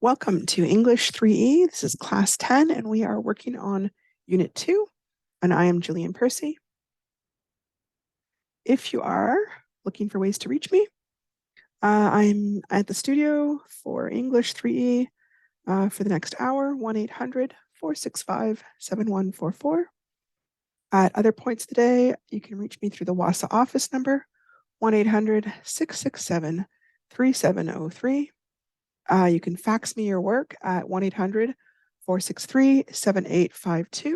Welcome to English 3E. This is Class 10, and we are working on Unit 2, and I am Jillian Percy. If you are looking for ways to reach me, I'm at the studio for English 3E for the next hour, 1-800-465-7144. At other points today, you can reach me through the WASA office number, 1-800-667-3703. You can fax me your work at 1-800-463-7852.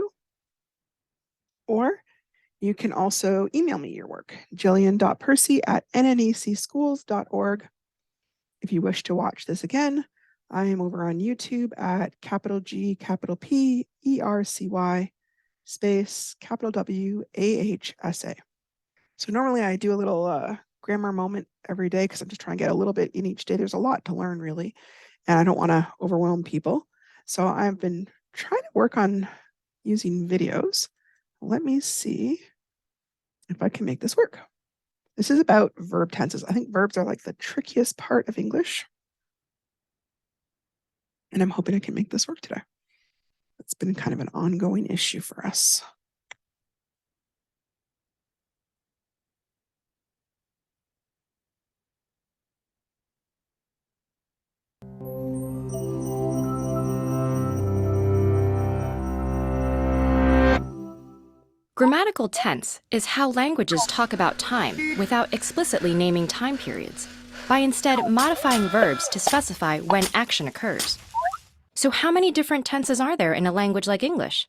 Or you can also email me your work, jillian.percy@nnecschools.org. If you wish to watch this again, I am over on YouTube at G_P_ERCY WAHSA. So normally I do a little grammar moment every day because I'm just trying to get a little bit in each day. There's a lot to learn, really, and I don't want to overwhelm people. So I've been trying to work on using videos. Let me see if I can make this work. This is about verb tenses. I think verbs are like the trickiest part of English. And I'm hoping I can make this work today. It's been kind of an ongoing issue for us. Grammatical tense is how languages talk about time without explicitly naming time periods, by instead modifying verbs to specify when action occurs. So how many different tenses are there in a language like English?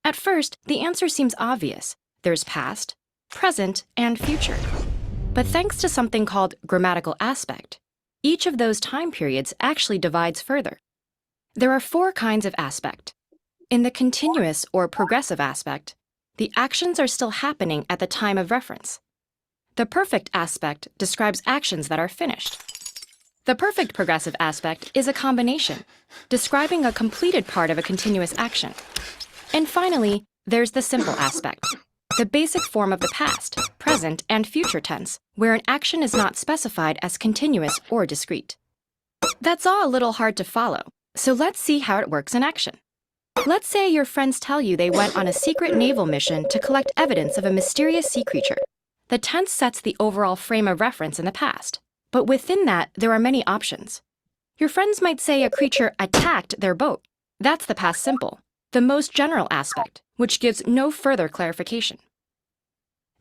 At first, the answer seems obvious. There's past, present, and future. But thanks to something called grammatical aspect, each of those time periods actually divides further. There are 4 kinds of aspect. In the continuous or progressive aspect, the actions are still happening at the time of reference. The perfect aspect describes actions that are finished. The perfect progressive aspect is a combination, describing a completed part of a continuous action. And finally, there's the simple aspect, the basic form of the past, present, and future tense, where an action is not specified as continuous or discrete. That's all a little hard to follow, so let's see how it works in action. Let's say your friends tell you they went on a secret naval mission to collect evidence of a mysterious sea creature. The tense sets the overall frame of reference in the past, but within that, there are many options. Your friends might say a creature attacked their boat. That's the past simple, the most general aspect, which gives no further clarification.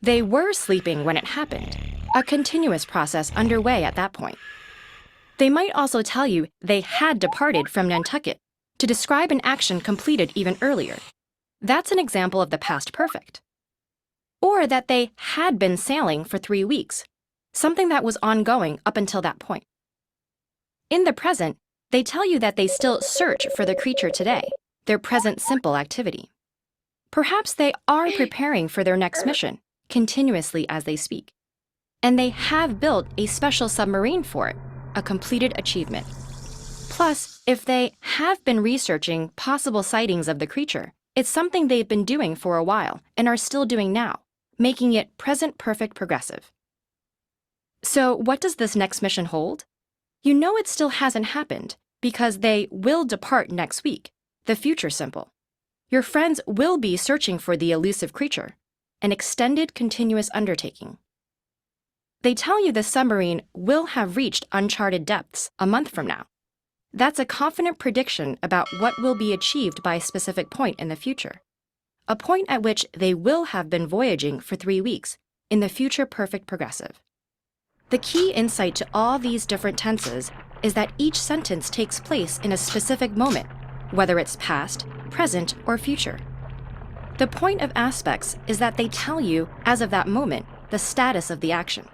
They were sleeping when it happened, a continuous process underway at that point. They might also tell you they had departed from Nantucket, to describe an action completed even earlier. That's an example of the past perfect. Or that they had been sailing for 3 weeks, something that was ongoing up until that point. In the present, they tell you that they still search for the creature today, their present simple activity. Perhaps they are preparing for their next mission, continuously as they speak. And they have built a special submarine for it, a completed achievement. Plus, if they have been researching possible sightings of the creature, it's something they've been doing for a while and are still doing now, making it present perfect progressive. So what does this next mission hold? You know it still hasn't happened because they will depart next week, the future simple. Your friends will be searching for the elusive creature, an extended continuous undertaking. They tell you the submarine will have reached uncharted depths a month from now. That's a confident prediction about what will be achieved by a specific point in the future, a point at which they will have been voyaging for 3 weeks in the future perfect progressive. The key insight to all these different tenses is that each sentence takes place in a specific moment, whether it's past, present, or future. The point of aspects is that they tell you, as of that moment, the status of the action.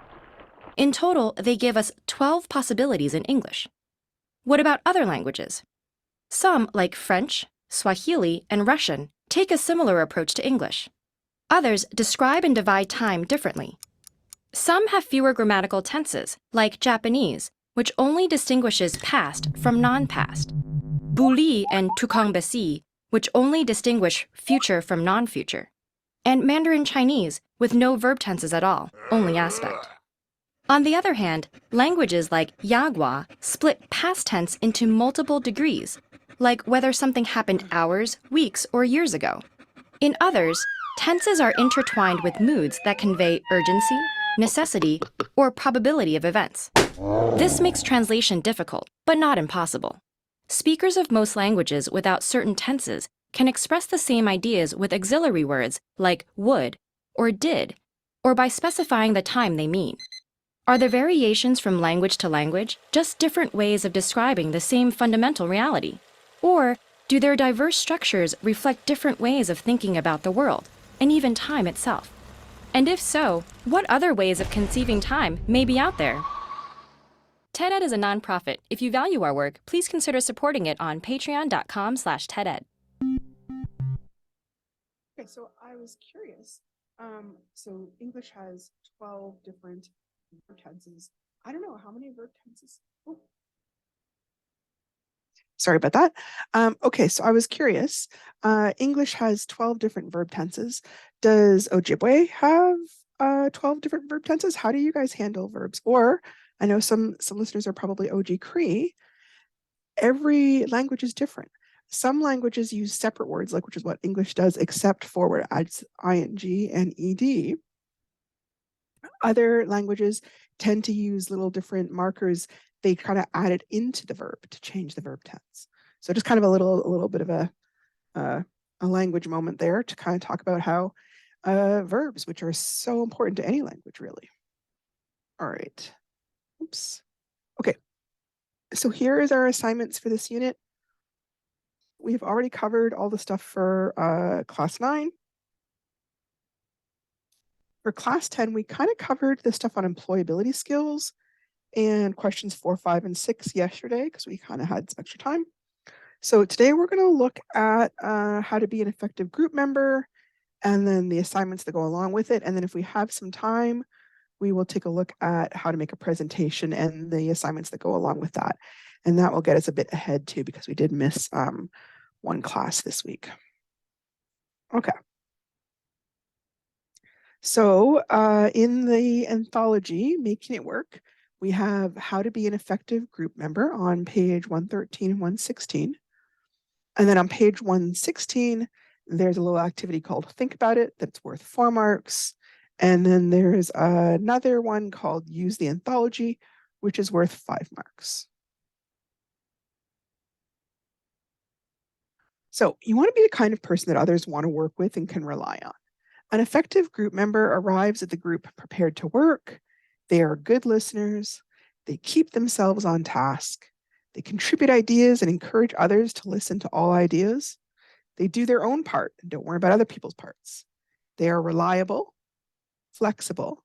In total, they give us 12 possibilities in English. What about other languages? Some, like French, Swahili, and Russian, take a similar approach to English. Others describe and divide time differently. Some have fewer grammatical tenses, like Japanese, which only distinguishes past from non-past. Buli and Tukangbesi, which only distinguish future from non-future. And Mandarin Chinese, with no verb tenses at all, only aspect. On the other hand, languages like Yagwa split past tense into multiple degrees, like whether something happened hours, weeks, or years ago. In others, tenses are intertwined with moods that convey urgency, necessity, or probability of events. This makes translation difficult, but not impossible. Speakers of most languages without certain tenses can express the same ideas with auxiliary words like would or did, or by specifying the time they mean. Are the variations from language to language just different ways of describing the same fundamental reality? Or do their diverse structures reflect different ways of thinking about the world, and even time itself? And if so, what other ways of conceiving time may be out there? TED-Ed is a nonprofit. If you value our work, please consider supporting it on patreon.com/TED-Ed. Okay, so I was curious. So English has 12 different verb tenses. I don't know how many verb tenses. Oh, sorry about that. Okay, so I was curious. English has 12 different verb tenses. Does Ojibwe have 12 different verb tenses? How do you guys handle verbs? Or I know some listeners are probably OG Cree. Every language is different. Some languages use separate words, like which is what English does, except for where it adds ing and ed. Other languages tend to use little different markers. They kind of add it into the verb to change the verb tense. So just kind of a little bit of a language moment there to kind of talk about how verbs, which are so important to any language, really. All right. Oops. Okay. So here is our assignments for this unit. We've already covered all the stuff for class 9. For class 10, we kind of covered the stuff on employability skills and questions 4, 5, and 6 yesterday because we kind of had some extra time. So today we're going to look at how to be an effective group member and then the assignments that go along with it. And then if we have some time, we will take a look at how to make a presentation and the assignments that go along with that. And that will get us a bit ahead too, because we did miss one class this week. Okay. So in the anthology, Making It Work, we have how to be an effective group member on page 113 and 116. And then on page 116, there's a little activity called Think About It that's worth 4 marks. And then there's another one called Use the Anthology, which is worth 5 marks. So you want to be the kind of person that others want to work with and can rely on. An effective group member arrives at the group prepared to work. They are good listeners. They keep themselves on task. They contribute ideas and encourage others to listen to all ideas. They do their own part and don't worry about other people's parts. They are reliable, flexible,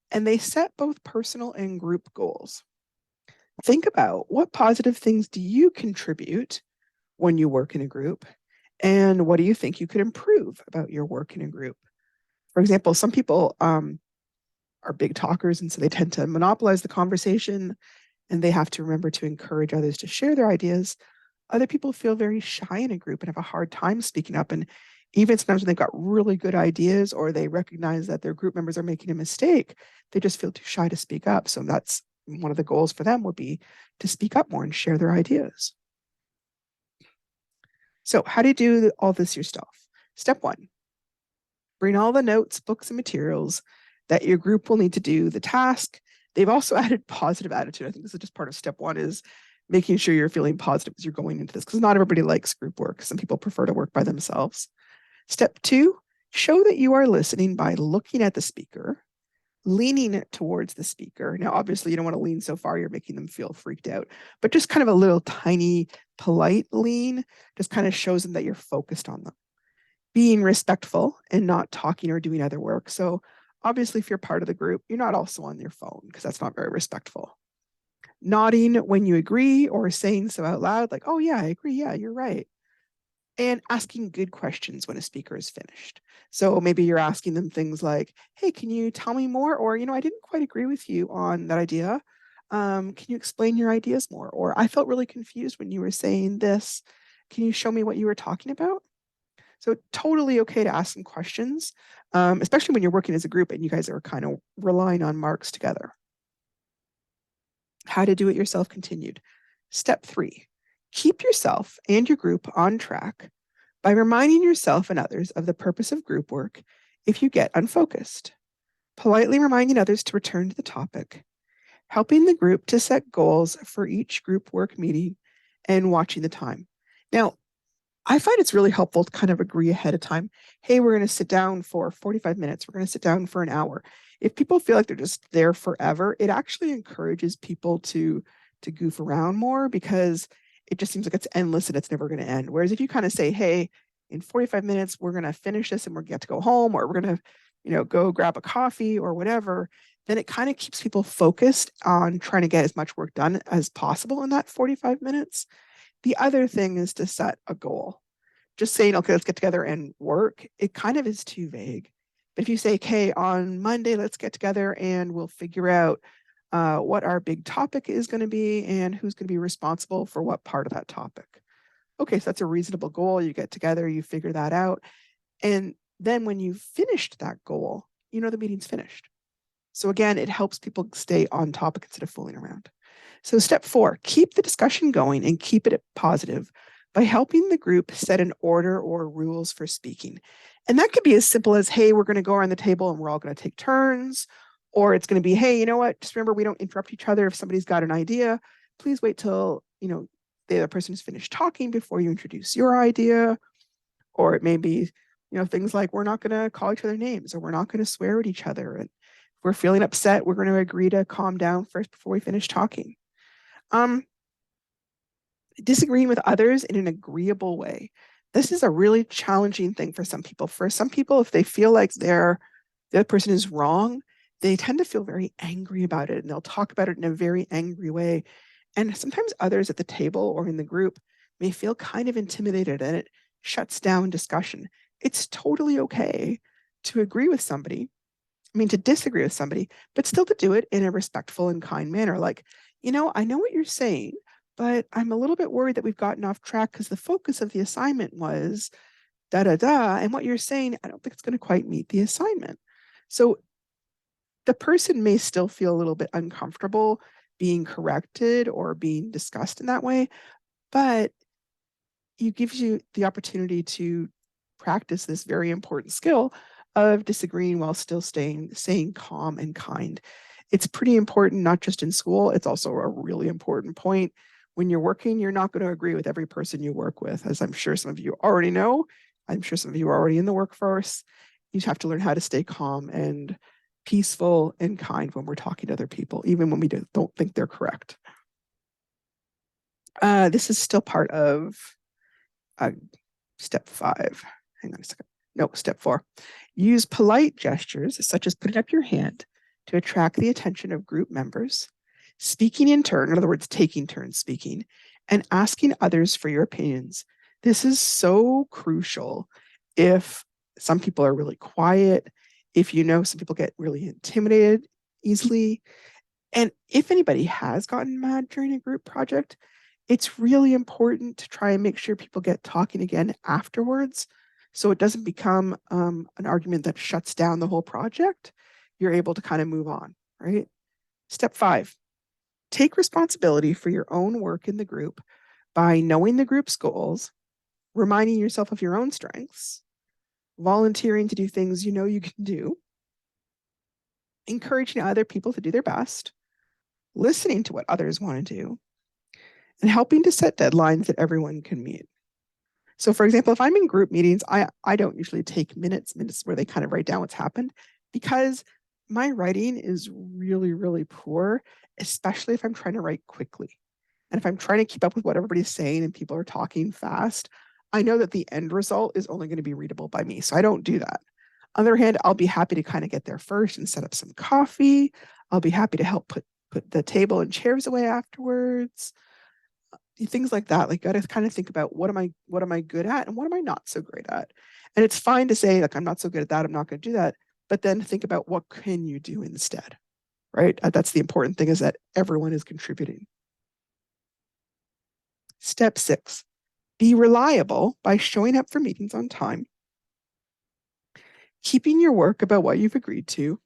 and they set both personal and group goals. Think about what positive things do you contribute when you work in a group, and what do you think you could improve about your work in a group? For example, some people are big talkers, and so they tend to monopolize the conversation, and they have to remember to encourage others to share their ideas. Other people feel very shy in a group and have a hard time speaking up. And even sometimes when they've got really good ideas or they recognize that their group members are making a mistake, they just feel too shy to speak up. So that's one of the goals for them would be to speak up more and share their ideas. So how do you do all this yourself? Step 1, bring all the notes, books, and materials that your group will need to do the task. They've also added positive attitude. I think this is just part of step 1 is making sure you're feeling positive as you're going into this, because not everybody likes group work. Some people prefer to work by themselves. Step 2, show that you are listening by looking at the speaker, leaning towards the speaker. Now, obviously, you don't want to lean so far you're making them feel freaked out, but just kind of a little tiny, polite lean just kind of shows them that you're focused on them. Being respectful and not talking or doing other work. So obviously, if you're part of the group, you're not also on your phone because that's not very respectful. Nodding when you agree or saying so out loud, like, oh, yeah, I agree. Yeah, you're right. And asking good questions when a speaker is finished. So maybe you're asking them things like, hey, can you tell me more? Or, I didn't quite agree with you on that idea. Can you explain your ideas more? Or I felt really confused when you were saying this. Can you show me what you were talking about? So totally okay to ask some questions, especially when you're working as a group and you guys are kind of relying on marks together. How to do it yourself continued. Step 3, keep yourself and your group on track by reminding yourself and others of the purpose of group work if you get unfocused, politely reminding others to return to the topic, helping the group to set goals for each group work meeting, and watching the time. Now, I find it's really helpful to kind of agree ahead of time. Hey, we're going to sit down for 45 minutes. We're going to sit down for an hour. If people feel like they're just there forever, it actually encourages people to goof around more because it just seems like it's endless and it's never going to end. Whereas if you kind of say, hey, in 45 minutes, we're going to finish this and we're going to get to go home, or we're going to, go grab a coffee or whatever, then it kind of keeps people focused on trying to get as much work done as possible in that 45 minutes. The other thing is to set a goal. Just saying, okay, let's get together and work, it kind of is too vague. But if you say, okay, on Monday, let's get together and we'll figure out what our big topic is going to be and who's going to be responsible for what part of that topic. Okay, so that's a reasonable goal. You get together, you figure that out. And then when you've finished that goal, the meeting's finished. So again, it helps people stay on topic instead of fooling around. So step 4, keep the discussion going and keep it positive by helping the group set an order or rules for speaking. And that could be as simple as, hey, we're going to go around the table and we're all going to take turns. Or it's going to be, hey, you know what? Just remember, we don't interrupt each other. If somebody's got an idea, please wait till, the other person has finished talking before you introduce your idea. Or it may be, things like we're not going to call each other names, or we're not going to swear at each other. And if we're feeling upset, we're going to agree to calm down first before we finish talking. Disagreeing with others in an agreeable way. This is a really challenging thing for some people. For some people, if they feel like the other person is wrong, they tend to feel very angry about it and they'll talk about it in a very angry way. And sometimes others at the table or in the group may feel kind of intimidated and it shuts down discussion. It's totally okay to agree with somebody. To disagree with somebody, but still to do it in a respectful and kind manner. Like, I know what you're saying, but I'm a little bit worried that we've gotten off track because the focus of the assignment was da da da. And what you're saying, I don't think it's going to quite meet the assignment. So the person may still feel a little bit uncomfortable being corrected or being discussed in that way, but it gives you the opportunity to practice this very important skill of disagreeing while still staying calm and kind. It's pretty important, not just in school, it's also a really important point. When you're working, you're not going to agree with every person you work with, as I'm sure some of you already know. I'm sure some of you are already in the workforce. You have to learn how to stay calm and peaceful and kind when we're talking to other people, even when we don't think they're correct. This is still part of step 5. Hang on a second. No, step 4. Use polite gestures, such as putting up your hand, to attract the attention of group members, speaking in turn, in other words, taking turns speaking, and asking others for your opinions. This is so crucial if some people are really quiet, if some people get really intimidated easily, and if anybody has gotten mad during a group project, it's really important to try and make sure people get talking again afterwards so it doesn't become an argument that shuts down the whole project. You're able to kind of move on, right? Step 5, take responsibility for your own work in the group by knowing the group's goals, reminding yourself of your own strengths, volunteering to do things you know you can do, encouraging other people to do their best, listening to what others want to do, and helping to set deadlines that everyone can meet. So for example, if I'm in group meetings, I don't usually take minutes where they kind of write down what's happened because my writing is really, really poor, especially if I'm trying to write quickly. And if I'm trying to keep up with what everybody's saying and people are talking fast, I know that the end result is only going to be readable by me. So I don't do that. On the other hand, I'll be happy to kind of get there first and set up some coffee. I'll be happy to help put the table and chairs away afterwards. Things like that. Like, got to kind of think about what am I good at and what am I not so great at. And it's fine to say, like, I'm not so good at that, I'm not going to do that, but then think about what can you do instead, right? That's the important thing, is that everyone is contributing. Step 6, be reliable by showing up for meetings on time, keeping your work about what you've agreed to,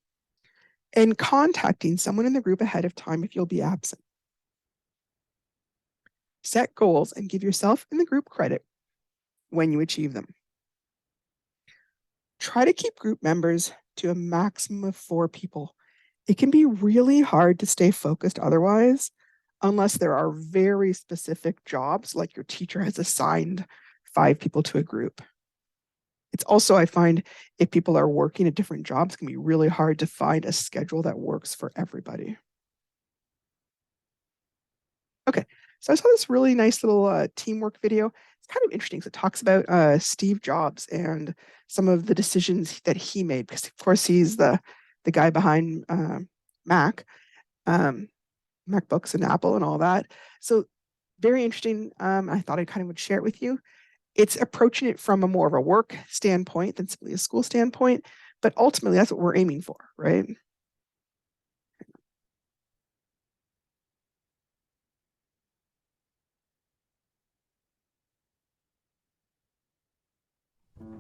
and contacting someone in the group ahead of time if you'll be absent. Set goals and give yourself and the group credit when you achieve them. Try to keep group members to a maximum of 4 people. It can be really hard to stay focused otherwise, unless there are very specific jobs, like your teacher has assigned 5 people to a group. It's also, I find, if people are working at different jobs, it can be really hard to find a schedule that works for everybody. Okay, so I saw this really nice little teamwork video. It's kind of interesting. So it talks about Steve Jobs and some of the decisions that he made, because of course he's the guy behind Mac, MacBooks and Apple and all that. So very interesting. I thought I kind of would share it with you. It's approaching it from a more of a work standpoint than simply a school standpoint, but ultimately that's what we're aiming for, right?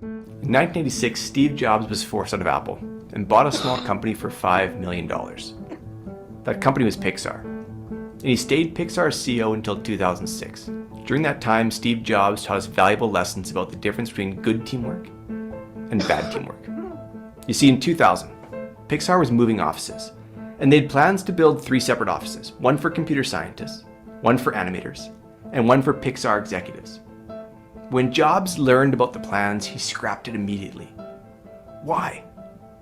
In 1986, Steve Jobs was forced out of Apple and bought a small company for $5 million. That company was Pixar. And he stayed Pixar's CEO until 2006. During that time, Steve Jobs taught us valuable lessons about the difference between good teamwork and bad teamwork. You see, in 2000, Pixar was moving offices, and they had plans to build 3 separate offices, one for computer scientists, one for animators, and one for Pixar executives. When Jobs learned about the plans, he scrapped it immediately. Why?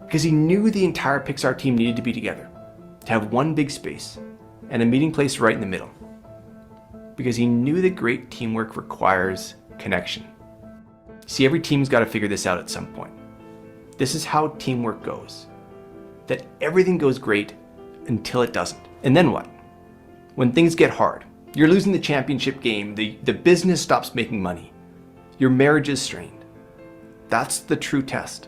Because he knew the entire Pixar team needed to be together, to have one big space, and a meeting place right in the middle. Because he knew that great teamwork requires connection. See, every team's got to figure this out at some point. This is how teamwork goes. That everything goes great until it doesn't. And then what? When things get hard, you're losing the championship game, the business stops making money, your marriage is strained. That's the true test.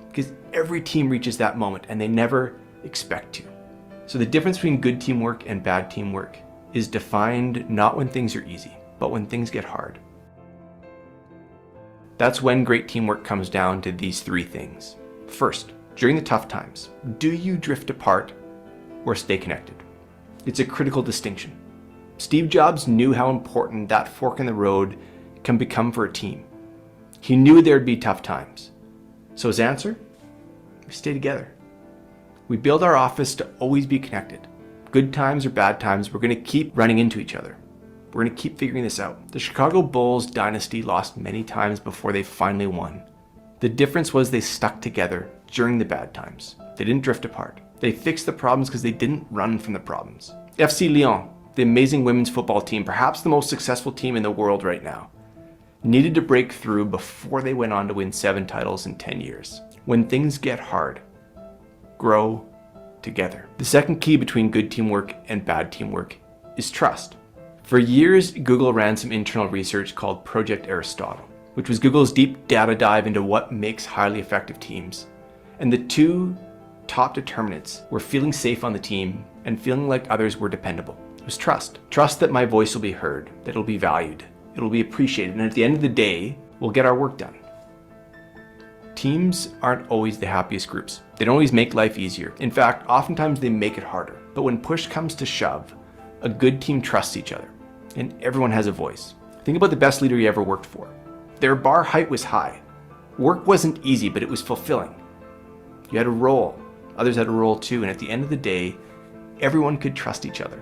Because every team reaches that moment and they never expect to. So the difference between good teamwork and bad teamwork is defined not when things are easy, but when things get hard. That's when great teamwork comes down to these 3 things. First, during the tough times, do you drift apart or stay connected? It's a critical distinction. Steve Jobs knew how important that fork in the road can become for a team. He knew there'd be tough times. So his answer? We stay together. We build our office to always be connected. Good times or bad times, we're going to keep running into each other. We're going to keep figuring this out. The Chicago Bulls dynasty lost many times before they finally won. The difference was they stuck together during the bad times. They didn't drift apart. They fixed the problems because they didn't run from the problems. FC Lyon, the amazing women's football team, perhaps the most successful team in the world right now, needed to break through before they went on to win 7 titles in 10 years. When things get hard, grow together. The second key between good teamwork and bad teamwork is trust. For years, Google ran some internal research called Project Aristotle, which was Google's deep data dive into what makes highly effective teams. And the 2 top determinants were feeling safe on the team and feeling like others were dependable. It was trust. Trust that my voice will be heard, that it'll be valued, it'll be appreciated, and at the end of the day, we'll get our work done. Teams aren't always the happiest groups. They don't always make life easier. In fact, oftentimes they make it harder. But when push comes to shove, a good team trusts each other, and everyone has a voice. Think about the best leader you ever worked for. Their bar height was high. Work wasn't easy, but it was fulfilling. You had a role. Others had a role too, and at the end of the day, everyone could trust each other.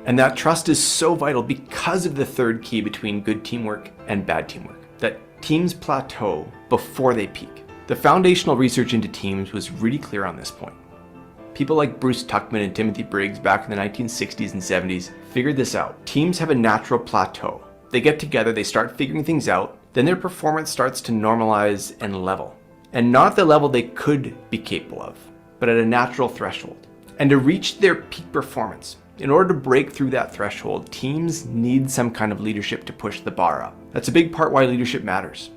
And that trust is so vital because of the third key between good teamwork and bad teamwork, that teams plateau before they peak. The foundational research into teams was really clear on this point. People like Bruce Tuckman and Timothy Briggs back in the 1960s and 70s figured this out. Teams have a natural plateau. They get together, they start figuring things out, then their performance starts to normalize and level. And not at the level they could be capable of, but at a natural threshold. And to reach their peak performance, in order to break through that threshold, teams need some kind of leadership to push the bar up. That's a big part why leadership matters.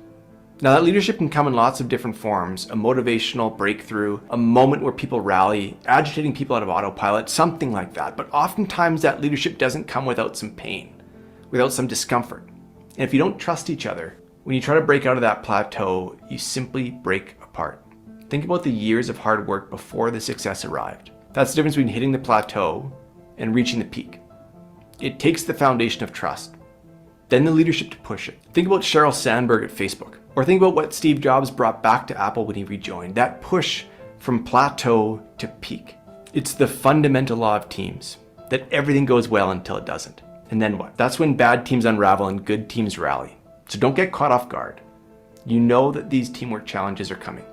Now, that leadership can come in lots of different forms: a motivational breakthrough, a moment where people rally, agitating people out of autopilot, something like that. But oftentimes that leadership doesn't come without some pain, without some discomfort. And if you don't trust each other, when you try to break out of that plateau, you simply break apart. Think about the years of hard work before the success arrived. That's the difference between hitting the plateau and reaching the peak. It takes the foundation of trust. then the leadership to push it. Think about Sheryl Sandberg at Facebook, or think about what Steve Jobs brought back to Apple when he rejoined, that push from plateau to peak. It's the fundamental law of teams, that everything goes well until it doesn't. And then what? That's when bad teams unravel and good teams rally. So don't get caught off guard. You know that these teamwork challenges are coming,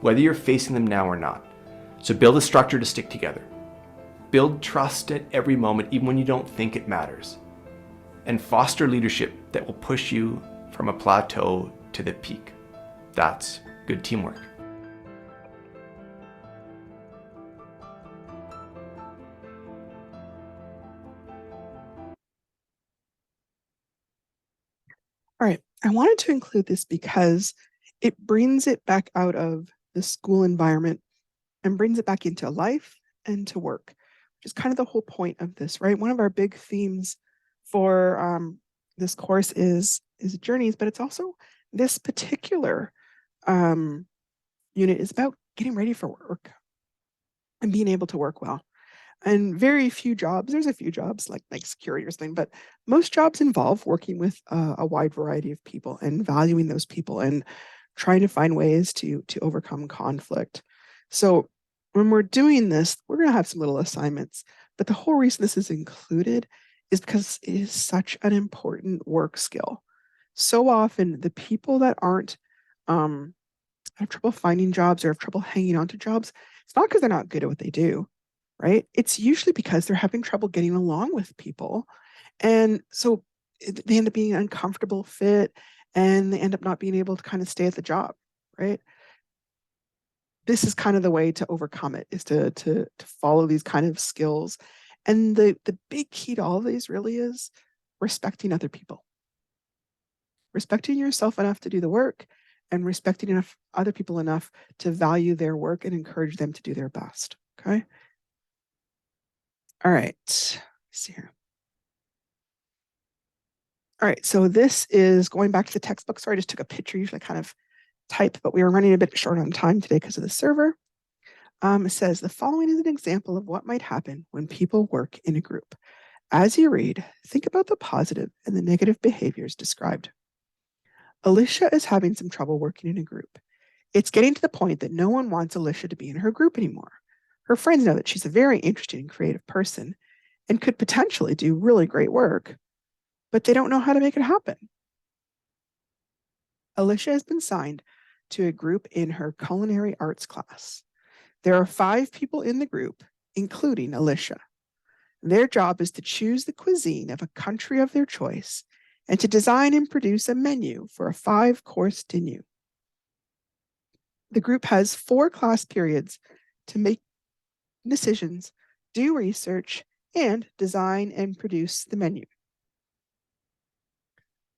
whether you're facing them now or not. So build a structure to stick together. Build trust at every moment, even when you don't think it matters. And foster leadership that will push you from a plateau to the peak. That's good teamwork. All right, I wanted to include this because it brings it back out of the school environment and brings it back into life and to work, which is kind of the whole point of this, right? One of our big themes for this course is journeys, but it's also this particular unit is about getting ready for work and being able to work well. And very few jobs, there's a few jobs like security or something, but most jobs involve working with a wide variety of people and valuing those people and trying to find ways to overcome conflict. So when we're doing this, we're going to have some little assignments, but the whole reason this is included is because it is such an important work skill. So often the people that aren't have trouble finding jobs or have trouble hanging on to jobs, it's not because they're not good at what they do, right? It's usually because they're having trouble getting along with people. And so they end up being an uncomfortable fit and they end up not being able to kind of stay at the job, right? This is kind of the way to overcome it, is to follow these kind of skills. And the big key to all of these really is respecting other people. Respecting yourself enough to do the work and respecting other people enough to value their work and encourage them to do their best, okay? All right, let's see here. All right, so this is going back to the textbook. Sorry, I just took a picture, usually kind of type, but we were running a bit short on time today because of the server. It says, the following is an example of what might happen when people work in a group. As you read, think about the positive and the negative behaviors described. Alicia is having some trouble working in a group. It's getting to the point that no one wants Alicia to be in her group anymore. Her friends know that she's a very interesting and creative person and could potentially do really great work, but they don't know how to make it happen. Alicia has been signed to a group in her culinary arts class. There are 5 people in the group, including Alicia. Their job is to choose the cuisine of a country of their choice and to design and produce a menu for a 5-course dinner. The group has 4 class periods to make decisions, do research, and design and produce the menu.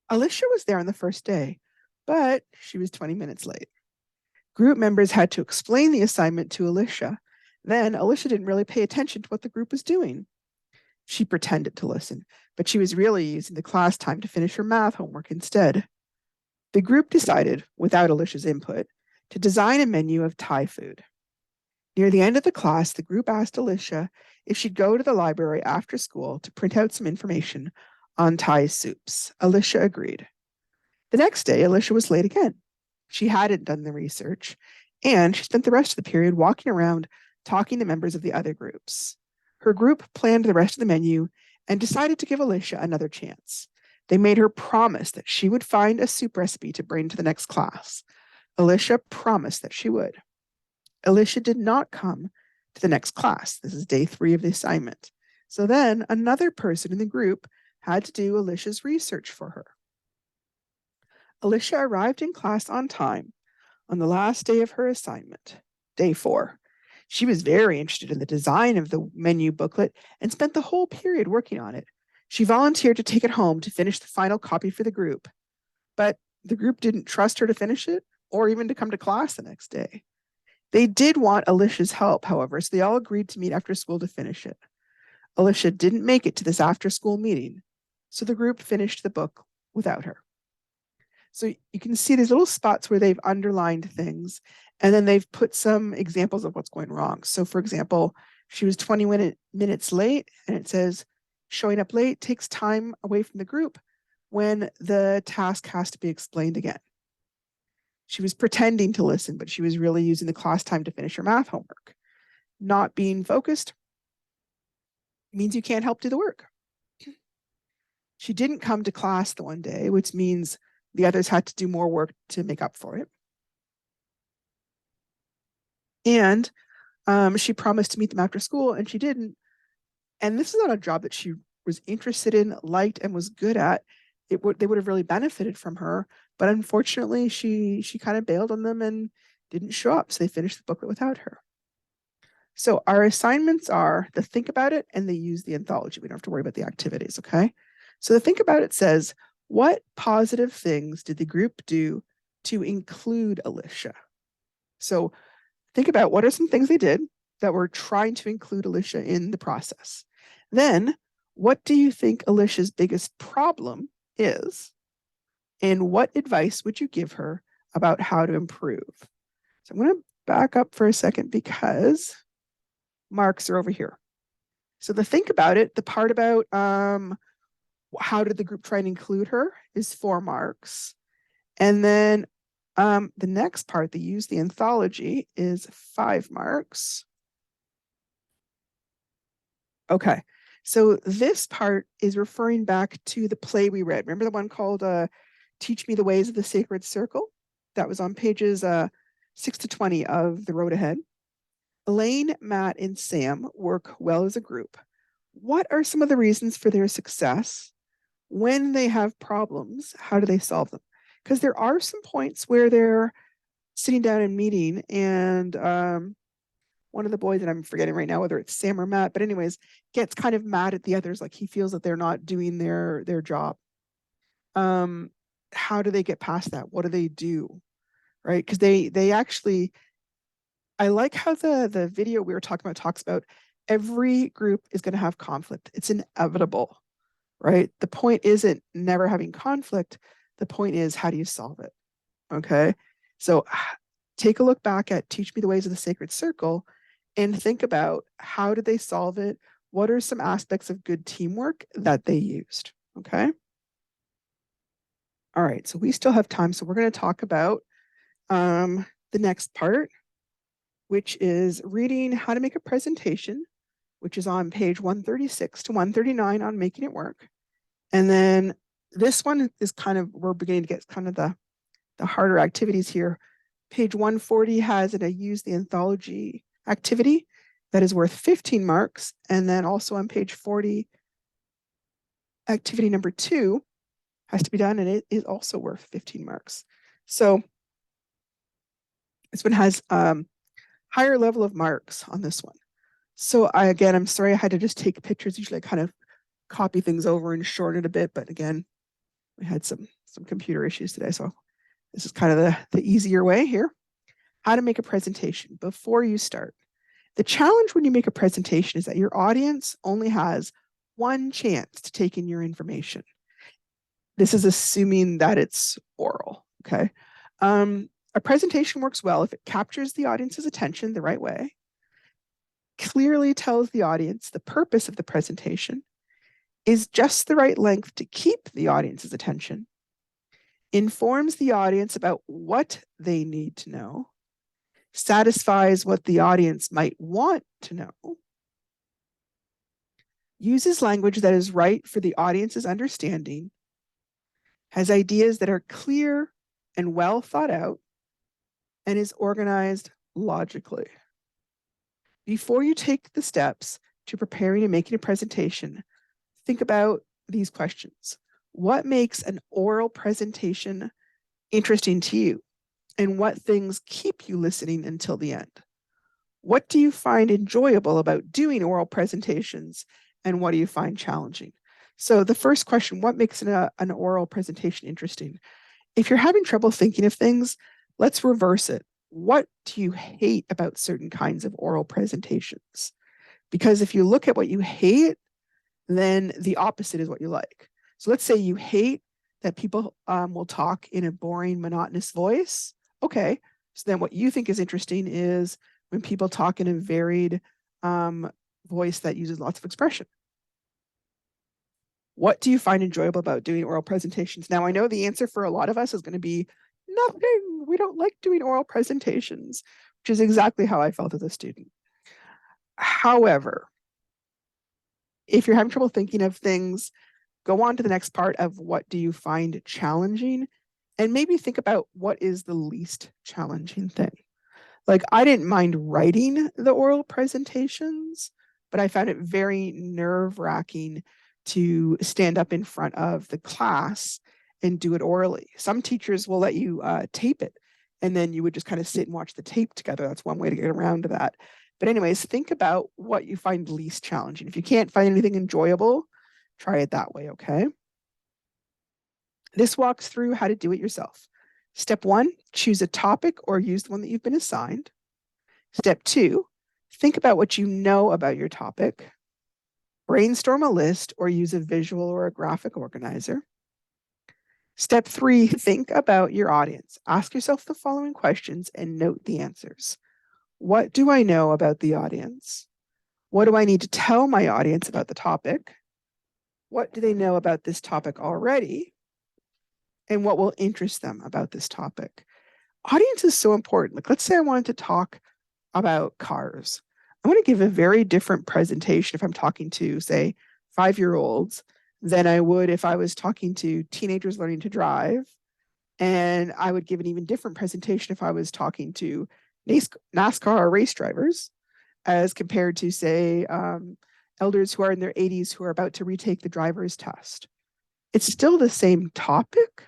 Alicia was there on the first day, but she was 20 minutes late. Group members had to explain the assignment to Alicia. Then Alicia didn't really pay attention to what the group was doing. She pretended to listen, but she was really using the class time to finish her math homework instead. The group decided, without Alicia's input, to design a menu of Thai food. Near the end of the class, the group asked Alicia if she'd go to the library after school to print out some information on Thai soups. Alicia agreed. The next day, Alicia was late again. She hadn't done the research, and she spent the rest of the period walking around talking to members of the other groups. Her group planned the rest of the menu and decided to give Alicia another chance. They made her promise that she would find a soup recipe to bring to the next class. Alicia promised that she would. Alicia did not come to the next class. This is day 3 of the assignment. So then another person in the group had to do Alicia's research for her. Alicia arrived in class on time on the last day of her assignment, day 4. She was very interested in the design of the menu booklet and spent the whole period working on it. She volunteered to take it home to finish the final copy for the group, but the group didn't trust her to finish it or even to come to class the next day. They did want Alicia's help, however, so they all agreed to meet after school to finish it. Alicia didn't make it to this after-school meeting, so the group finished the book without her. So you can see these little spots where they've underlined things, and then they've put some examples of what's going wrong. So for example, she was 20 minutes late, and it says, showing up late takes time away from the group, when the task has to be explained again. She was pretending to listen, but she was really using the class time to finish her math homework. Not being focused means you can't help do the work. She didn't come to class the one day, which means the others had to do more work to make up for it. And she promised to meet them after school, and she didn't. And this is not a job that she was interested in, liked, and was good at. They would have really benefited from her, but unfortunately, she kind of bailed on them and didn't show up. So they finished the booklet without her. So our assignments are the think about it and they use the anthology. We don't have to worry about the activities, okay? So the think about it says, what positive things did the group do to include Alicia? So think about what are some things they did that were trying to include Alicia in the process. Then, what do you think Alicia's biggest problem is? And what advice would you give her about how to improve? So I'm going to back up for a second because marks are over here. So the think about it, the part about how did the group try and include her is 4 marks. And then the next part, the use the anthology, is 5 marks. Okay, so this part is referring back to the play we read. Remember the one called Teach Me the Ways of the Sacred Circle? That was on pages 6 to 20 of The Road Ahead. Elaine, Matt, and Sam work well as a group. What are some of the reasons for their success? When they have problems, how do they solve them? Because there are some points where they're sitting down and meeting, and one of the boys, and I'm forgetting right now whether it's Sam or Matt, but anyways, gets kind of mad at the others, like he feels that they're not doing their job. How do they get past that? What do they do? Right? Because they actually, I like how the video we were talking about talks about every group is going to have conflict. It's inevitable, right? The point isn't never having conflict. The point is, how do you solve it? Okay. So take a look back at Teach Me the Ways of the Sacred Circle and think about how did they solve it? What are some aspects of good teamwork that they used? Okay. All right. So we still have time. So we're going to talk about the next part, which is reading how to make a presentation, which is on page 136 to 139 on making it work. And then this one is kind of, we're beginning to get kind of the harder activities here. Page 140 has a use the anthology activity that is worth 15 marks. And then also on page 40, activity number 2 has to be done, and it is also worth 15 marks. So this one has higher level of marks on this one. So I'm sorry I had to just take pictures. Usually I kind of copy things over and shorten it a bit, but again, we had some computer issues today. So this is kind of the easier way here. How to make a presentation before you start. The challenge when you make a presentation is that your audience only has one chance to take in your information. This is assuming that it's oral, okay? A presentation works well if it captures the audience's attention the right way, clearly tells the audience the purpose of the presentation, is just the right length to keep the audience's attention, informs the audience about what they need to know, satisfies what the audience might want to know, uses language that is right for the audience's understanding, has ideas that are clear and well thought out, and is organized logically. Before you take the steps to preparing and making a presentation, think about these questions. What makes an oral presentation interesting to you? And what things keep you listening until the end? What do you find enjoyable about doing oral presentations? And what do you find challenging? So the first question, what makes an oral presentation interesting? If you're having trouble thinking of things, let's reverse it. What do you hate about certain kinds of oral presentations? Because if you look at what you hate, then the opposite is what you like. So let's say you hate that people will talk in a boring, monotonous voice. Okay, so then what you think is interesting is when people talk in a varied voice that uses lots of expression. What do you find enjoyable about doing oral presentations? Now, I know the answer for a lot of us is going to be nothing. We don't like doing oral presentations, which is exactly how I felt as a student. However, if you're having trouble thinking of things, go on to the next part of what do you find challenging, and maybe think about what is the least challenging thing. Like, I didn't mind writing the oral presentations, but I found it very nerve-wracking to stand up in front of the class and do it orally. Some teachers will let you tape it, and then you would just kind of sit and watch the tape together. That's one way to get around to that. But anyways, think about what you find least challenging. If you can't find anything enjoyable, try it that way, okay? This walks through how to do it yourself. Step 1, choose a topic or use the one that you've been assigned. Step 2, think about what you know about your topic. Brainstorm a list or use a visual or a graphic organizer. Step 3, think about your audience. Ask yourself the following questions and note the answers. What do I know about the audience? What do I need to tell my audience about the topic? What do they know about this topic already? And what will interest them about this topic? Audience is so important. Like, let's say I wanted to talk about cars. I want to give a very different presentation if I'm talking to, say, 5-year-olds than I would if I was talking to teenagers learning to drive. And I would give an even different presentation if I was talking to NASCAR race drivers as compared to, say, elders who are in their 80s who are about to retake the driver's test. It's still the same topic,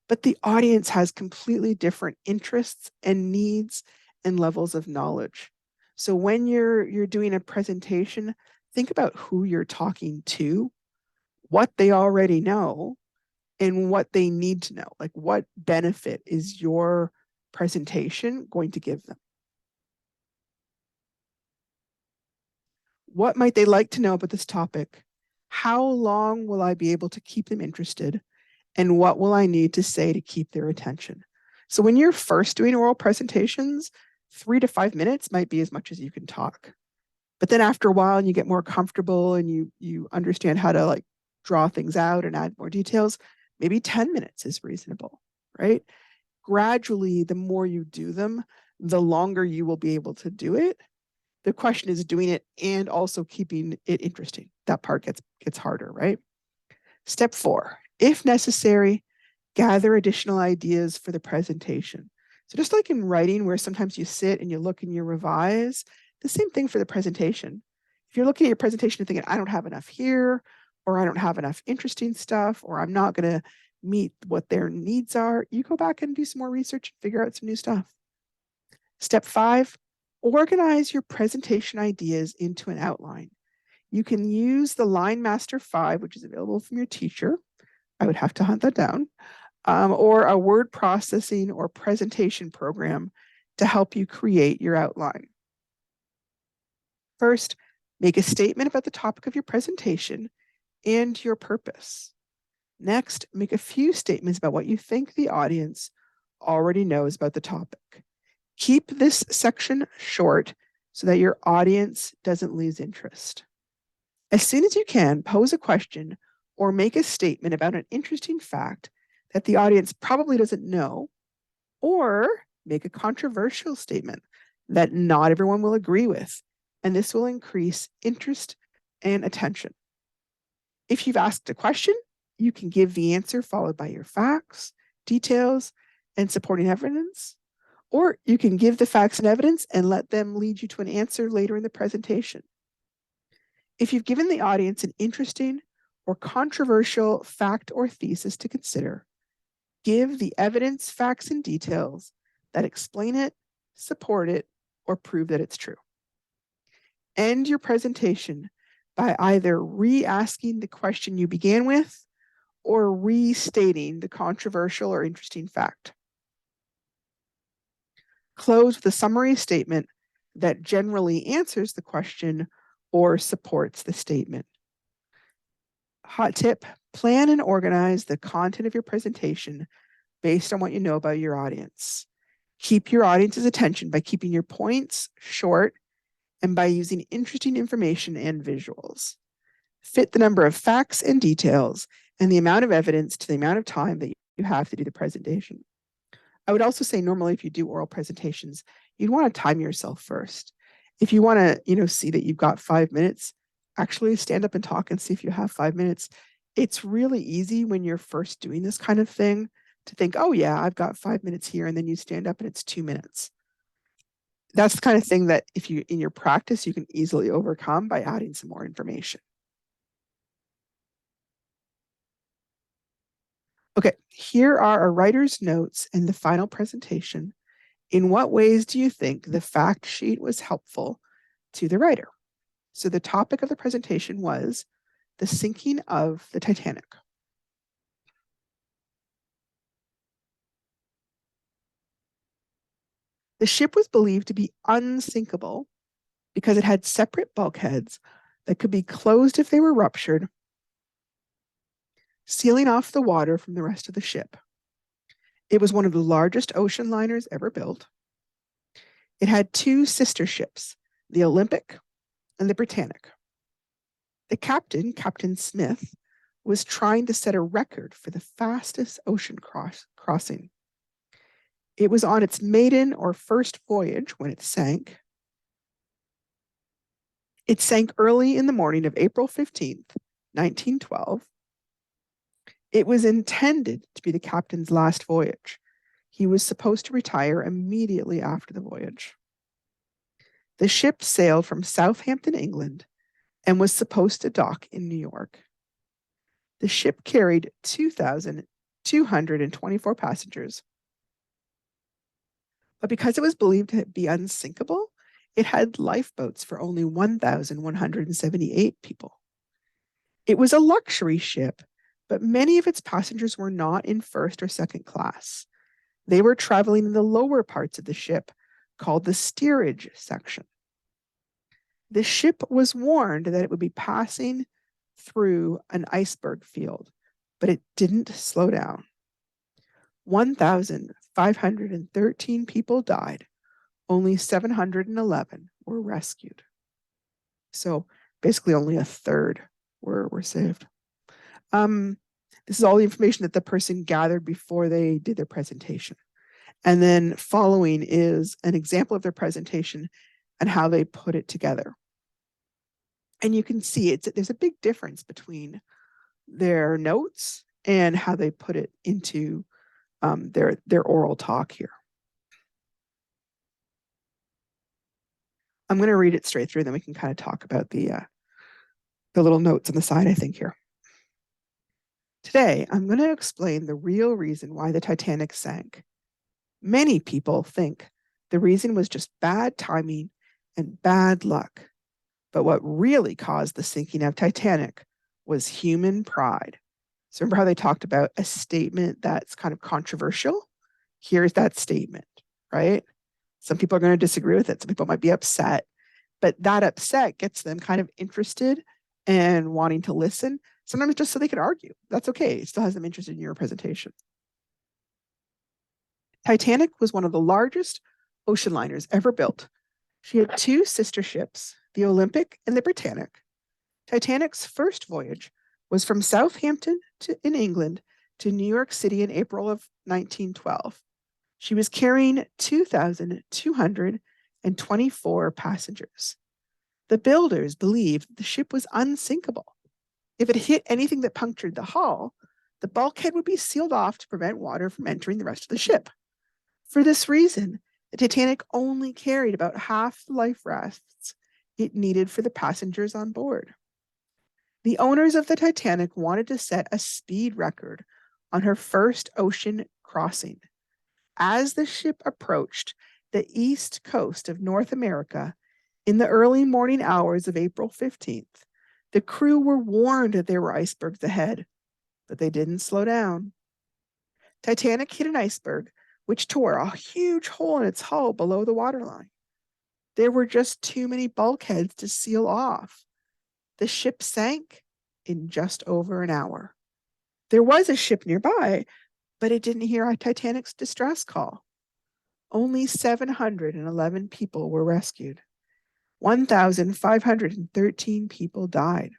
but the audience has completely different interests and needs and levels of knowledge. So when you're doing a presentation, think about who you're talking to, what they already know, and what they need to know. Like, what benefit is your presentation going to give them? What might they like to know about this topic? How long will I be able to keep them interested? And what will I need to say to keep their attention? So when you're first doing oral presentations, 3 to 5 minutes might be as much as you can talk. But then after a while, and you get more comfortable and you understand how to like draw things out and add more details, maybe 10 minutes is reasonable, right? Gradually, the more you do them, the longer you will be able to do it. The question is doing it and also keeping it interesting. That part gets harder, right? Step 4, if necessary, gather additional ideas for the presentation. So just like in writing, where sometimes you sit and you look and you revise, the same thing for the presentation. If you're looking at your presentation and thinking, I don't have enough here, or I don't have enough interesting stuff, or I'm not going to meet what their needs are, you go back and do some more research and figure out some new stuff. Step 5, organize your presentation ideas into an outline. You can use the Line Master 5, which is available from your teacher. I would have to hunt that down, or a word processing or presentation program to help you create your outline. First, make a statement about the topic of your presentation and your purpose. Next, make a few statements about what you think the audience already knows about the topic. Keep this section short so that your audience doesn't lose interest. As soon as you can, pose a question or make a statement about an interesting fact that the audience probably doesn't know, or make a controversial statement that not everyone will agree with, and this will increase interest and attention. If you've asked a question, you can give the answer followed by your facts, details, and supporting evidence, or you can give the facts and evidence and let them lead you to an answer later in the presentation. If you've given the audience an interesting or controversial fact or thesis to consider, give the evidence, facts, and details that explain it, support it, or prove that it's true. End your presentation by either re-asking the question you began with or restating the controversial or interesting fact. Close with a summary statement that generally answers the question or supports the statement. Hot tip, plan and organize the content of your presentation based on what you know about your audience. Keep your audience's attention by keeping your points short and by using interesting information and visuals. Fit the number of facts and details and the amount of evidence to the amount of time that you have to do the presentation. I would also say normally if you do oral presentations, you'd want to time yourself first. If you want to, see that you've got 5 minutes, actually stand up and talk and see if you have 5 minutes. It's really easy when you're first doing this kind of thing to think, oh yeah, I've got 5 minutes here, and then you stand up and it's 2 minutes. That's the kind of thing that if you in your practice, you can easily overcome by adding some more information. Okay, here are a writer's notes and the final presentation. In what ways do you think the fact sheet was helpful to the writer? So the topic of the presentation was the sinking of the Titanic. The ship was believed to be unsinkable because it had separate bulkheads that could be closed if they were ruptured, sealing off the water from the rest of the ship. It was one of the largest ocean liners ever built. It had 2 sister ships, the Olympic and the Britannic. The captain, Captain Smith, was trying to set a record for the fastest ocean crossing. It was on its maiden or first voyage when it sank. It sank early in the morning of April 15th, 1912. It was intended to be the captain's last voyage. He was supposed to retire immediately after the voyage. The ship sailed from Southampton, England, and was supposed to dock in New York. The ship carried 2,224 passengers. But because it was believed to be unsinkable, it had lifeboats for only 1,178 people. It was a luxury ship, but many of its passengers were not in first or second class. They were traveling in the lower parts of the ship, called the steerage section. The ship was warned that it would be passing through an iceberg field, but it didn't slow down. 1,513 people died. Only 711 were rescued. So basically only a third were saved. This is all the information that the person gathered before they did their presentation. And then following is an example of their presentation and how they put it together. And you can see there's a big difference between their notes and how they put it into their oral talk here. I'm going to read it straight through, then we can kind of talk about the little notes on the side, I think, here. Today, I'm going to explain the real reason why the Titanic sank. Many people think the reason was just bad timing and bad luck. But what really caused the sinking of Titanic was human pride. So remember how they talked about a statement that's kind of controversial? Here's that statement, right? Some people are going to disagree with it. Some people might be upset, but that upset gets them kind of interested and wanting to listen. Sometimes just so they can argue. That's okay. It still has them interested in your presentation. Titanic was one of the largest ocean liners ever built. She had 2 sister ships, the Olympic and the Britannic. Titanic's first voyage was from Southampton in England to New York City in April of 1912. She was carrying 2,224 passengers. The builders believed the ship was unsinkable. If it hit anything that punctured the hull, the bulkhead would be sealed off to prevent water from entering the rest of the ship. For this reason, the Titanic only carried about half the life rafts it needed for the passengers on board. The owners of the Titanic wanted to set a speed record on her first ocean crossing. As the ship approached the east coast of North America in the early morning hours of April 15th, the crew were warned that there were icebergs ahead, but they didn't slow down. Titanic hit an iceberg, which tore a huge hole in its hull below the waterline. There were just too many bulkheads to seal off. The ship sank in just over an hour. There was a ship nearby, but it didn't hear a Titanic's distress call. Only 711 people were rescued. 1,513 people died.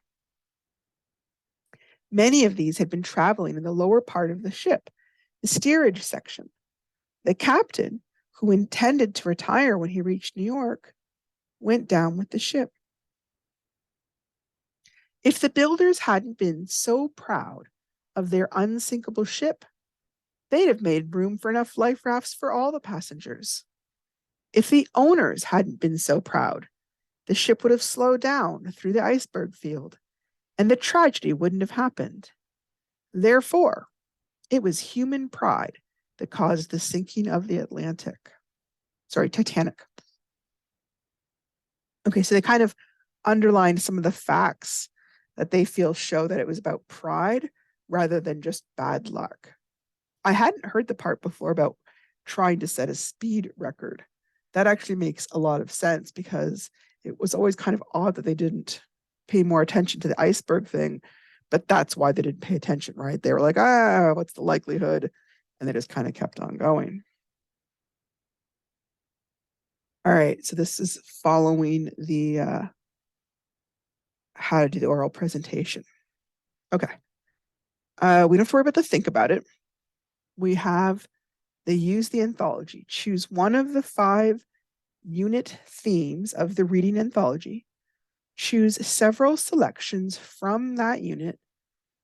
Many of these had been traveling in the lower part of the ship, the steerage section. The captain, who intended to retire when he reached New York, went down with the ship. If the builders hadn't been so proud of their unsinkable ship, they'd have made room for enough life rafts for all the passengers. If the owners hadn't been so proud, the ship would have slowed down through the iceberg field, and the tragedy wouldn't have happened. Therefore, it was human pride that caused the sinking of the Titanic. Okay, so they kind of underlined some of the facts that they feel show that it was about pride rather than just bad luck. I hadn't heard the part before about trying to set a speed record. That actually makes a lot of sense because it was always kind of odd that they didn't pay more attention to the iceberg thing, but that's why they didn't pay attention, right? They were like, what's the likelihood? And they just kind of kept on going. All right, so this is following the how to do the oral presentation. Okay. We don't have to worry about the think about it. We have they use the anthology. Choose one of the 5 unit themes of the reading anthology. Choose several selections from that unit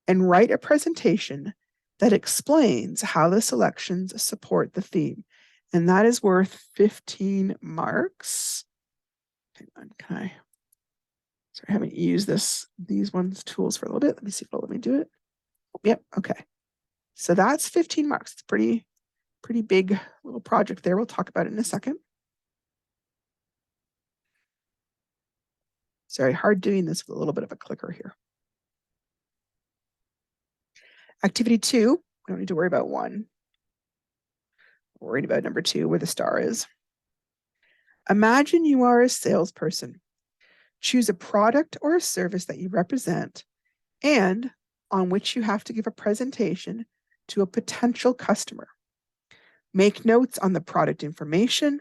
and write a presentation that explains how the selections support the theme. And that is worth 15 marks. Hang on, sorry, I haven't used these tools for a little bit. Let me see if it'll let me do it. Yep, okay. So that's 15 marks. It's pretty big little project there. We'll talk about it in a second. Sorry, hard doing this with a little bit of a clicker here. Activity 2, we don't need to worry about 1. We're worried about number 2, where the star is. Imagine you are a salesperson. Choose a product or a service that you represent and on which you have to give a presentation to a potential customer. Make notes on the product information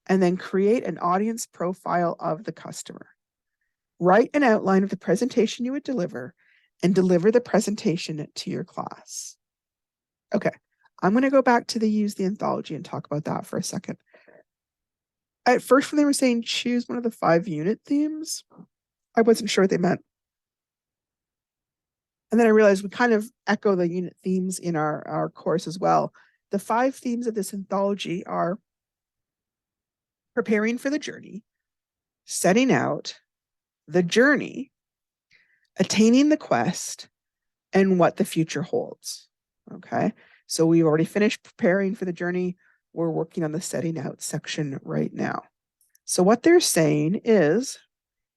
and then create an audience profile of the customer. Write an outline of the presentation you would deliver and deliver the presentation to your class. Okay, I'm going to go back to use the anthology and talk about that for a second. At first, when they were saying choose one of the 5 unit themes, I wasn't sure what they meant. And then I realized we kind of echo the unit themes in our course as well. The 5 themes of this anthology are preparing for the journey, setting out, the journey, attaining the quest, and what the future holds. Okay, so we've already finished preparing for the journey. We're working on the setting out section right now. So what they're saying is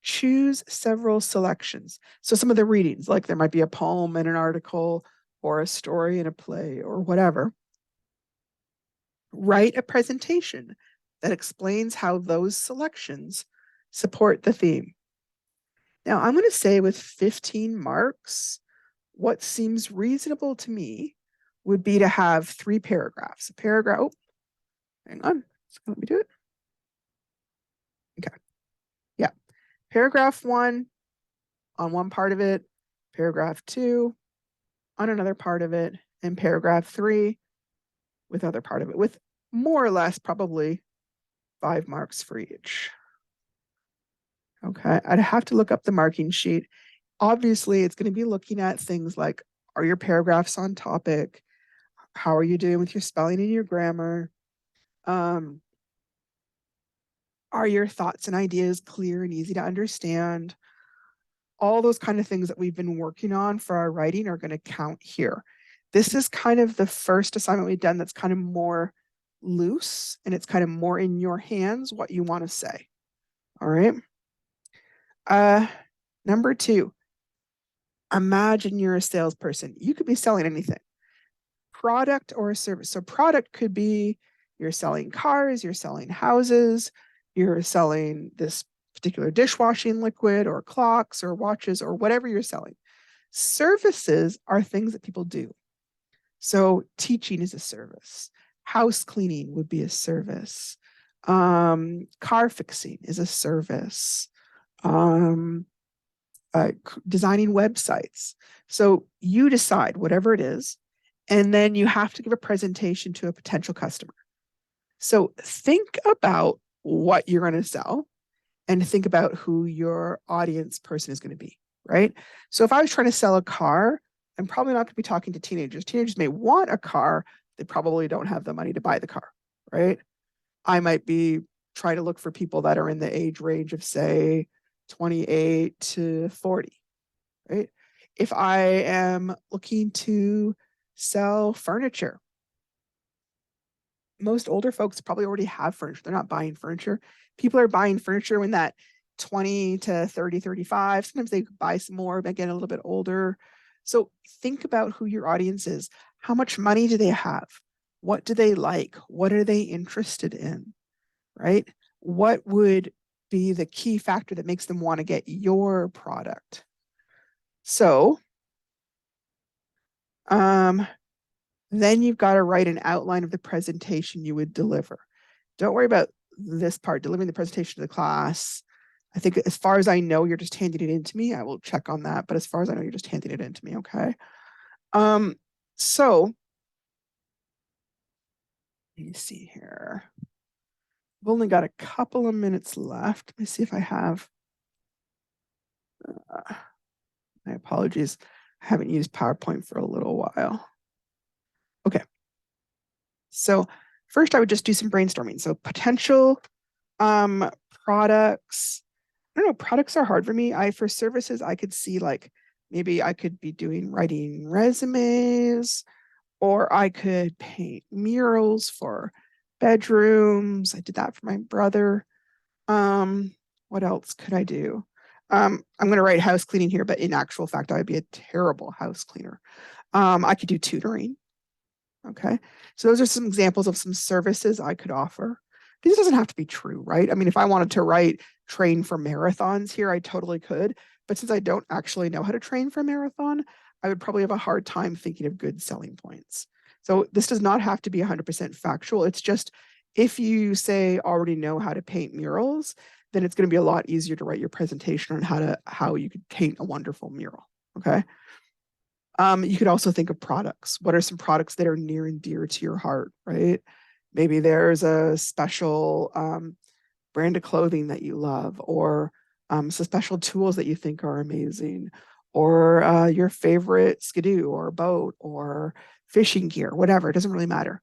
choose several selections. So some of the readings, like there might be a poem and an article or a story and a play or whatever. Write a presentation that explains how those selections support the theme. Now, I'm going to say with 15 marks, what seems reasonable to me would be to have 3 paragraphs. A paragraph, hang on, let me do it. Okay, yeah. Paragraph 1 on one part of it, paragraph 2 on another part of it, and paragraph 3 with other part of it, with more or less probably 5 marks for each. Okay, I'd have to look up the marking sheet. Obviously, it's going to be looking at things like, are your paragraphs on topic? How are you doing with your spelling and your grammar? Are your thoughts and ideas clear and easy to understand? All those kind of things that we've been working on for our writing are going to count here. This is kind of the first assignment we've done that's kind of more loose, and it's kind of more in your hands what you want to say. All right. Number 2, imagine you're a salesperson. You could be selling anything, product or a service. So product could be you're selling cars, you're selling houses, you're selling this particular dishwashing liquid or clocks or watches or whatever you're selling. Services are things that people do. So teaching is a service. House cleaning would be a service. Car fixing is a service. designing websites. So you decide whatever it is, and then you have to give a presentation to a potential customer. So think about what you're going to sell and think about who your audience person is going to be, right? So if I was trying to sell a car, I'm probably not going to be talking to teenagers. Teenagers may want a car, they probably don't have the money to buy the car, right? I might be trying to look for people that are in the age range of, say, 28 to 40, right? If I am looking to sell furniture, most older folks probably already have furniture. They're not buying furniture. People are buying furniture when that 20 to 30, 35. Sometimes they buy some more, but get a little bit older. So think about who your audience is. How much money do they have? What do they like? What are they interested in? Right? What would be the key factor that makes them want to get your product? So then you've got to write an outline of the presentation you would deliver. Don't worry about this part, delivering the presentation to the class. I think as far as I know, you're just handing it in to me. I will check on that. But as far as I know, you're just handing it in to me. Okay. So let me see here. I've only got a couple of minutes left. Let me see if I have. My apologies. I haven't used PowerPoint for a little while. Okay. So first I would just do some brainstorming. So potential products. I don't know, products are hard for me. For services, I could see like maybe I could be writing resumes, or I could paint murals for bedrooms. I did that for my brother. What else could I do? I'm going to write house cleaning here, but in actual fact, I would be a terrible house cleaner. I could do tutoring. Okay. So those are some examples of some services I could offer. This doesn't have to be true, right? I mean, if I wanted to train for marathons here, I totally could. But since I don't actually know how to train for a marathon, I would probably have a hard time thinking of good selling points. So this does not have to be 100% factual. It's just if you say already know how to paint murals, then it's going to be a lot easier to write your presentation on how you could paint a wonderful mural. Okay. You could also think of products. What are some products that are near and dear to your heart, right? Maybe there's a special brand of clothing that you love, or some special tools that you think are amazing, or your favorite skidoo or boat or fishing gear, whatever. It doesn't really matter.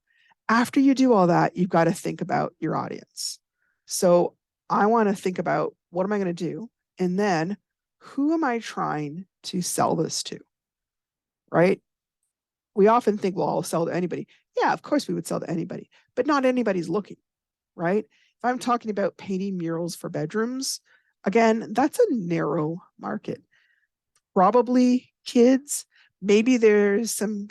After you do all that, you've got to think about your audience. So I want to think about what am I going to do? And then who am I trying to sell this to? Right? We often think, well, I'll sell to anybody. Yeah, of course we would sell to anybody, but not anybody's looking, right? If I'm talking about painting murals for bedrooms, again, that's a narrow market. Probably kids. Maybe there's some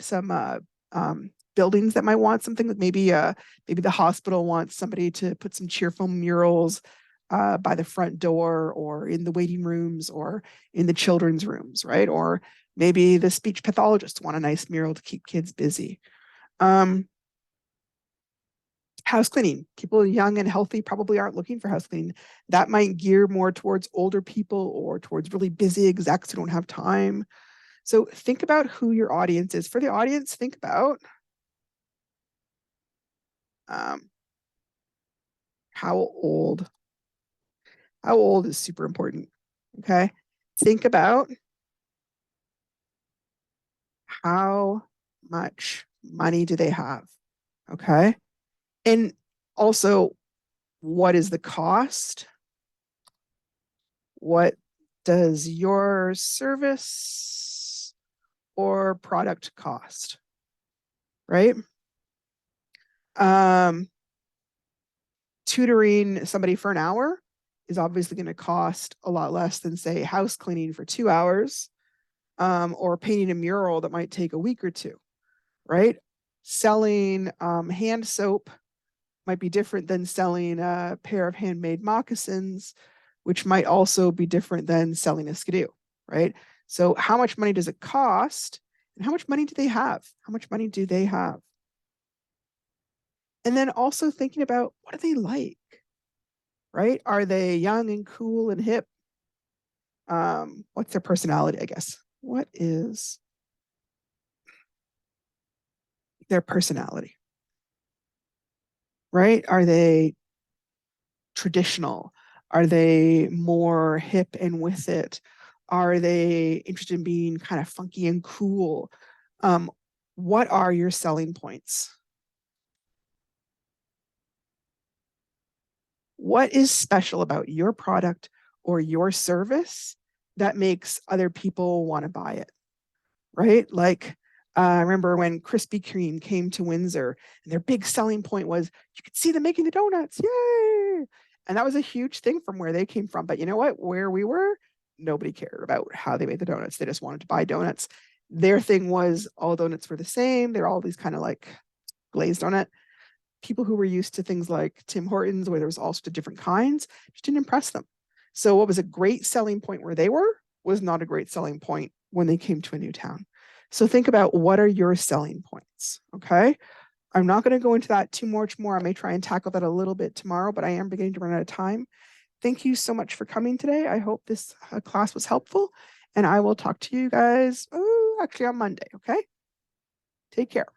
buildings that might want something. That maybe the hospital wants somebody to put some cheerful murals by the front door, or in the waiting rooms, or in the children's rooms, right? Or maybe the speech pathologists want a nice mural to keep kids busy. House cleaning. People young and healthy probably aren't looking for house cleaning. That might gear more towards older people or towards really busy execs who don't have time. So think about who your audience is. For the audience, think about how old. How old is super important. Okay. Think about how much money do they have. Okay. And also, what is the cost? What does your service or product cost? Right? Tutoring somebody for an hour is obviously going to cost a lot less than, say, house cleaning for 2 hours, or painting a mural that might take a week or two, right? Selling hand soap might be different than selling a pair of handmade moccasins, which might also be different than selling a skidoo, right? So how much money does it cost? And how much money do they have? How much money do they have? And then also thinking about, what do they like, right? Are they young and cool and hip? what's their personality, I guess. What is their personality? Right? Are they traditional? Are they more hip and with it? Are they interested in being kind of funky and cool? What are your selling points? What is special about your product or your service that makes other people want to buy it? Right? Like, I remember when Krispy Kreme came to Windsor, and their big selling point was you could see them making the donuts. Yay! And that was a huge thing from where they came from. But you know what? Where we were, nobody cared about how they made the donuts. They just wanted to buy donuts. Their thing was all donuts were the same. They're all these kind of like glazed donut. People who were used to things like Tim Hortons, where there was all sorts of different kinds, just didn't impress them. So what was a great selling point where they were was not a great selling point when they came to a new town. So think about what are your selling points, okay? I'm not going to go into that too much more. I may try and tackle that a little bit tomorrow, but I am beginning to run out of time. Thank you so much for coming today. I hope this class was helpful, and I will talk to you guys actually on Monday, okay? Take care.